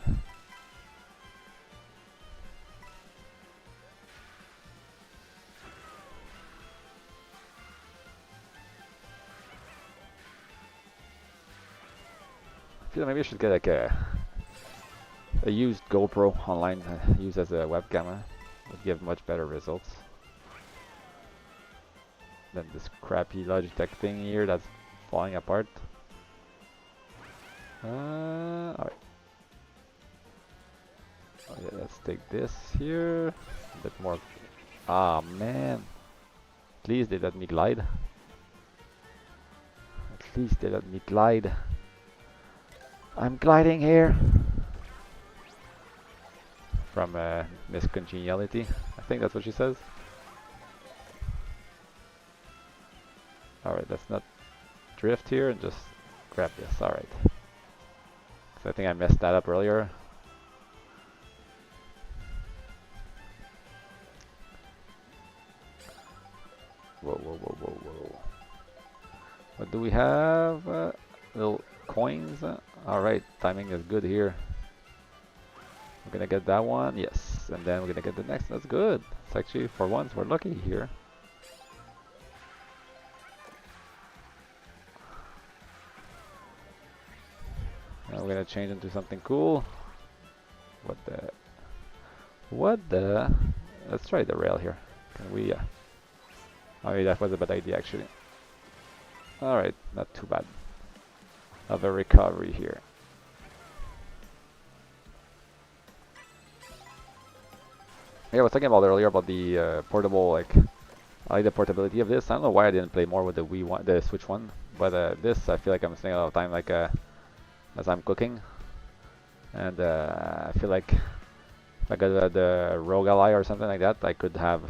I feel maybe I should get like a used GoPro online, used as a web camera. Would give much better results than this crappy Logitech thing here that's falling apart. Alright. Oh yeah, let's take this here. A bit more. Ah man. At least they let me glide. At least they let me glide. I'm gliding here. From Miss Congeniality. I think that's what she says. Alright, let's not drift here and just grab this. Alright. So I think I messed that up earlier. Whoa, whoa, whoa, whoa, whoa. What do we have? Little coins. Alright, timing is good here. We're gonna get that one, yes, and then we're gonna get the next. That's good. It's actually, for once, we're lucky here. Now we're gonna change into something cool. What the? What the? Let's try the rail here. Can we? Oh yeah, that was a bad idea actually. Alright, not too bad. Have a recovery here. Yeah, I was talking about earlier about the portable, like, I like the portability of this. I don't know why I didn't play more with the Wii one, the Switch one, but this I feel like I'm spending a lot of time like as I'm cooking, and I feel like if I got the Rogue Ally or something like that, I could have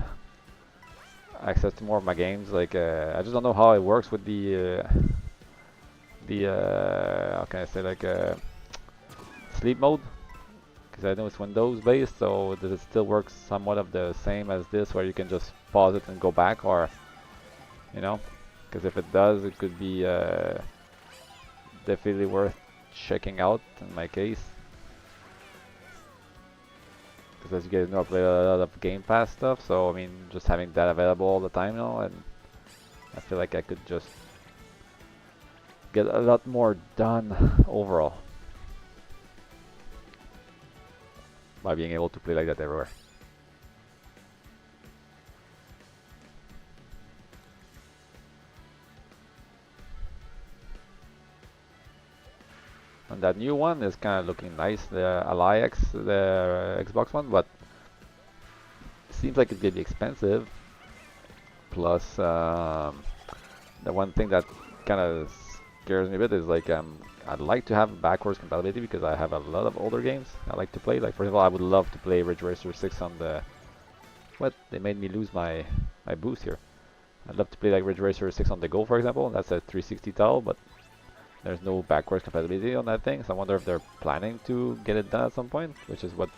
access to more of my games. Like I just don't know how it works with the how can I say, like sleep mode. Because I know it's Windows based, so does it still work somewhat of the same as this, where you can just pause it and go back, or, you know, because if it does, it could be definitely worth checking out in my case. Because as you guys know, I play a lot of Game Pass stuff, so I mean, just having that available all the time now, and I feel like I could just get a lot more done overall by being able to play like that everywhere. And that new one is kind of looking nice, the Ally X, the Xbox one, but it seems like it's gonna be expensive. Plus, the one thing that kind of scares me a bit is like I'd like to have backwards compatibility because I have a lot of older games I like to play. Like for example, I would love to play Ridge Racer 6 on the... What? They made me lose my boost here. I'd love to play like Ridge Racer 6 on the go, for example. That's a 360 title, but there's no backwards compatibility on that thing. So I wonder if they're planning to get it done at some point, which is what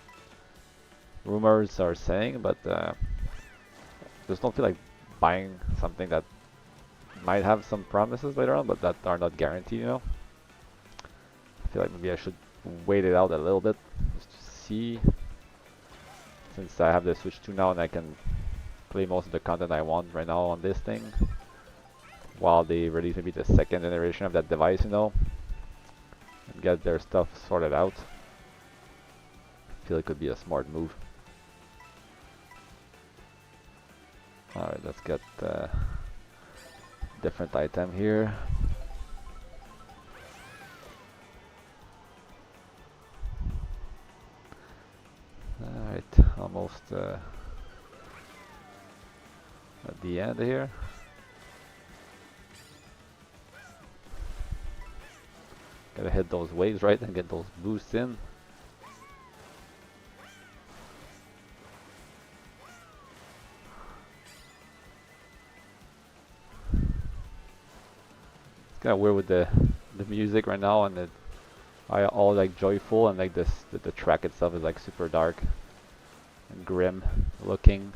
rumors are saying. But just don't feel like buying something that might have some promises later on, but that are not guaranteed, you know. I feel like maybe I should wait it out a little bit just to see, since I have the Switch 2 now and I can play most of the content I want right now on this thing while they release maybe the second generation of that device, you know, and get their stuff sorted out. I feel it could be a smart move. Alright, let's get different item here. Alright, almost at the end here. Gotta hit those waves right and get those boosts in. It's kind of weird with the music right now, and all like joyful, and like the track itself is like super dark and grim looking.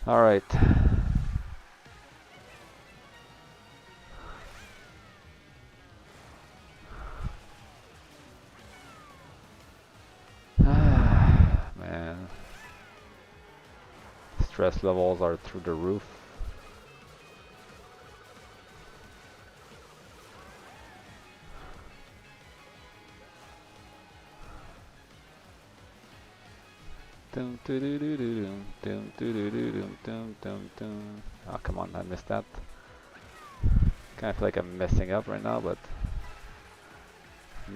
All right. Man, stress levels are through the roof. Oh, come on, I missed that. Kind of feel like I'm messing up right now, but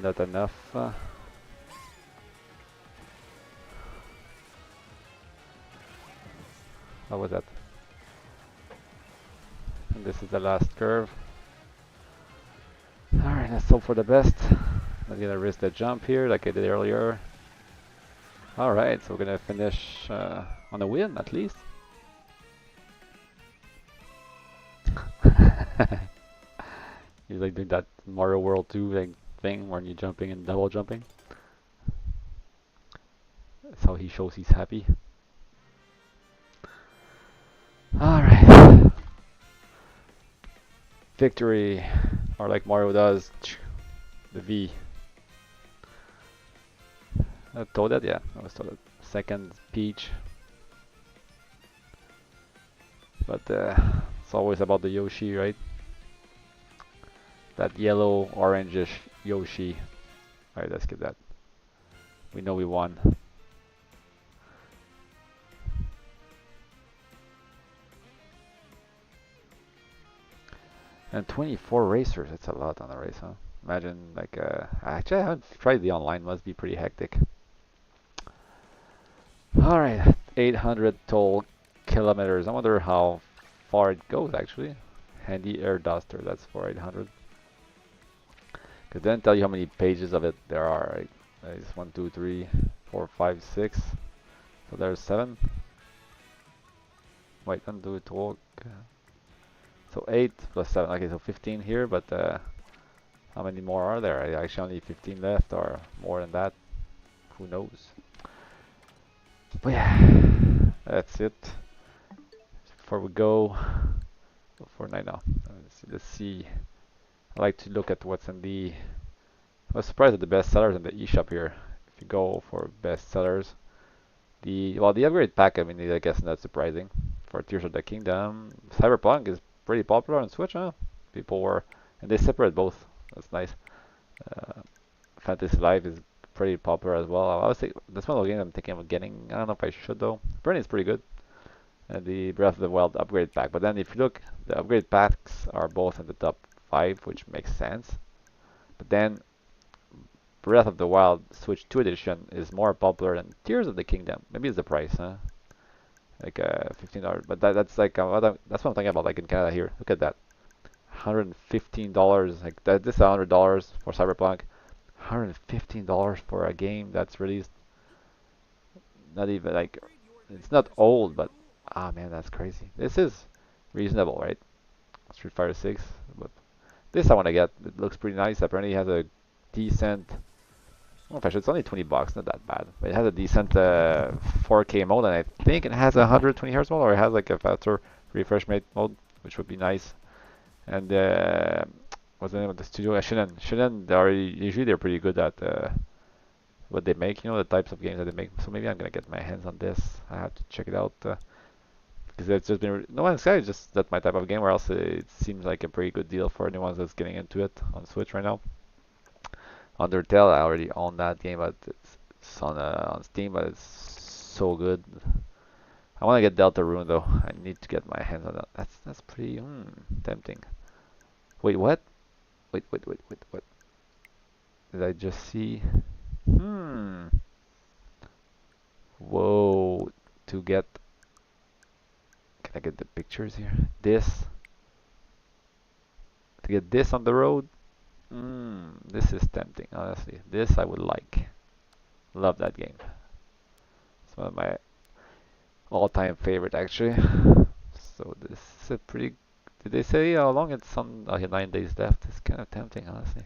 not enough. What was that? And this is the last curve. Alright, let's hope for the best. I'm gonna risk the jump here like I did earlier. Alright, so we're gonna finish on a win at least. He's like doing that Mario World 2 like, thing when you're jumping and double jumping. That's how he shows he's happy. Alright. Victory. Or like Mario does. The V. Toadette, yeah. That was Toadette. Second Peach. But it's always about the Yoshi, right? That yellow, orangish Yoshi. Alright, let's get that. We know we won. And 24 racers, that's a lot on a race, huh? Imagine, like, actually I haven't tried the online, must be pretty hectic. Alright, 800 total kilometers. I wonder how far it goes, actually. Handy air duster, that's for 800. Could then tell you how many pages of it there are, right? There's 1, 2, 3, 4, 5, 6. So there's 7. Wait, undo it talk. So 8 plus 7, okay, so 15 here, but how many more are there? I actually only 15 left, or more than that. Who knows? But yeah, that's it. Before we go, for night now. Let's see. I like to look at what's in the... I was surprised at the best sellers in the eShop here. If you go for best sellers, the upgrade pack, I mean, I guess not surprising. For Tears of the Kingdom, Cyberpunk is pretty popular on Switch, huh? People were, and they separate both. That's nice. Fantasy Life is pretty popular as well. I would say that's one of the games I'm thinking of getting. I don't know if I should though. Apparently it's pretty good. And the Breath of the Wild upgrade pack. But then if you look, the upgrade packs are both in the top 5, which makes sense. But then Breath of the Wild Switch 2 edition is more popular than Tears of the Kingdom. Maybe it's the price, huh? Like $15. But that's like that's what I'm talking about. Like in Canada here, look at that, $115. Like that, this is $100 for Cyberpunk. $115 for a game that's released. Not even like it's not old, but ah man, that's crazy. This is reasonable, right? Street Fighter 6, but this I want to get. It looks pretty nice. Apparently, it has a decent. Well, in it's only $20, not that bad. But it has a decent 4K mode, and I think it has a 120 hertz mode, or it has like a faster refresh rate mode, which would be nice. And what's the name of the studio? Shinen. Shinen, usually they're pretty good at what they make. You know, the types of games that they make. So maybe I'm gonna get my hands on this. I have to check it out. Because it's just been no one's Sky is just that's my type of game. Or else it seems like a pretty good deal for anyone that's getting into it on Switch right now. Undertale, I already own that game, but it's on Steam, but it's so good. I want to get Deltarune though. I need to get my hands on that. That's pretty tempting. Wait, what? Wait, what? Did I just see? Hmm. Whoa. To get. Can I get the pictures here? This. To get this on the road. This is tempting, honestly. This I would like. Love that game. It's one of my all-time favorite, actually. So this is a pretty. Did they say how long it's on? Oh, yeah, 9 days left. It's kind of tempting, honestly.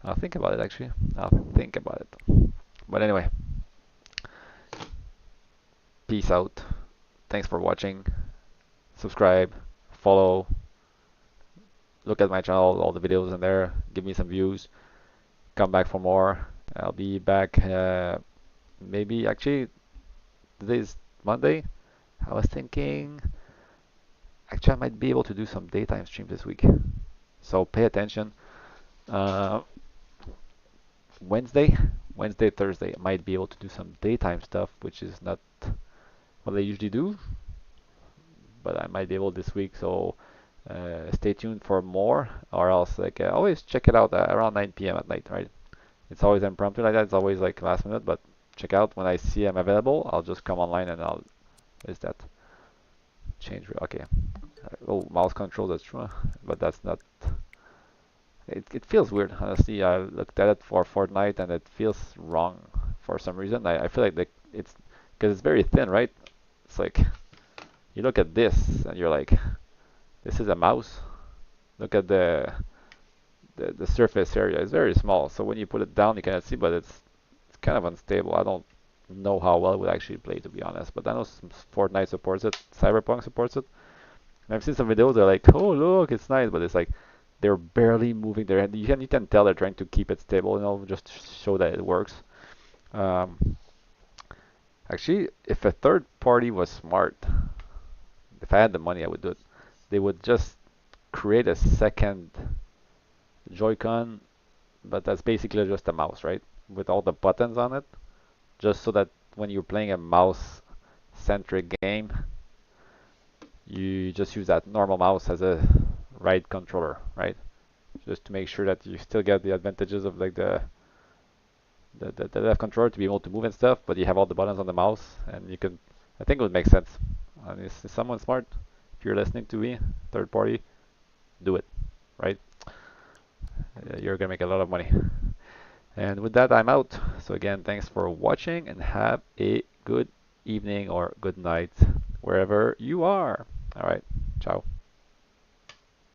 I'll think about it, actually. I'll think about it. But anyway, peace out. Thanks for watching. Subscribe, follow, look at my channel, all the videos in there. Give me some views. Come back for more. I'll be back. Maybe actually today's Monday. I was thinking actually I might be able to do some daytime streams this week. So pay attention. Uh, Wednesday, Thursday, I might be able to do some daytime stuff, which is not what I usually do, but I might be able this week. So stay tuned for more, or else like always check it out around 9 p.m. at night, right? It's always impromptu like that. It's always like last minute, but check out when I see I'm available. I'll just come online and I'll. Is that change? Okay. Oh, mouse control. That's true, but that's not. It feels weird, honestly. I looked at it for Fortnite and it feels wrong for some reason. I feel like it's because it's very thin, right? It's like you look at this and you're like, this is a mouse. Look at the surface area. It's very small, so when you put it down, you cannot see, but it's kind of unstable. I don't know how well it would actually play, to be honest. But I know Fortnite supports it, Cyberpunk supports it. And I've seen some videos. They're like, oh look, it's nice, but it's like they're barely moving their hand. You can tell they're trying to keep it stable, just to show that it works. Um, Actually, if a third party was smart, if I had the money, I would do it. They would just create a second Joy-Con, but that's basically just a mouse, right? With all the buttons on it, just so that when you're playing a mouse-centric game, you just use that normal mouse as a right controller, right? Just to make sure that you still get the advantages of like the left controller to be able to move and stuff, but you have all the buttons on the mouse, and you can. I think it would make sense. And is someone smart? If you're listening to me, third party, do it, right? You're gonna make a lot of money. And with that, I'm out. So again, thanks for watching, and have a good evening or good night wherever you are. All right, ciao.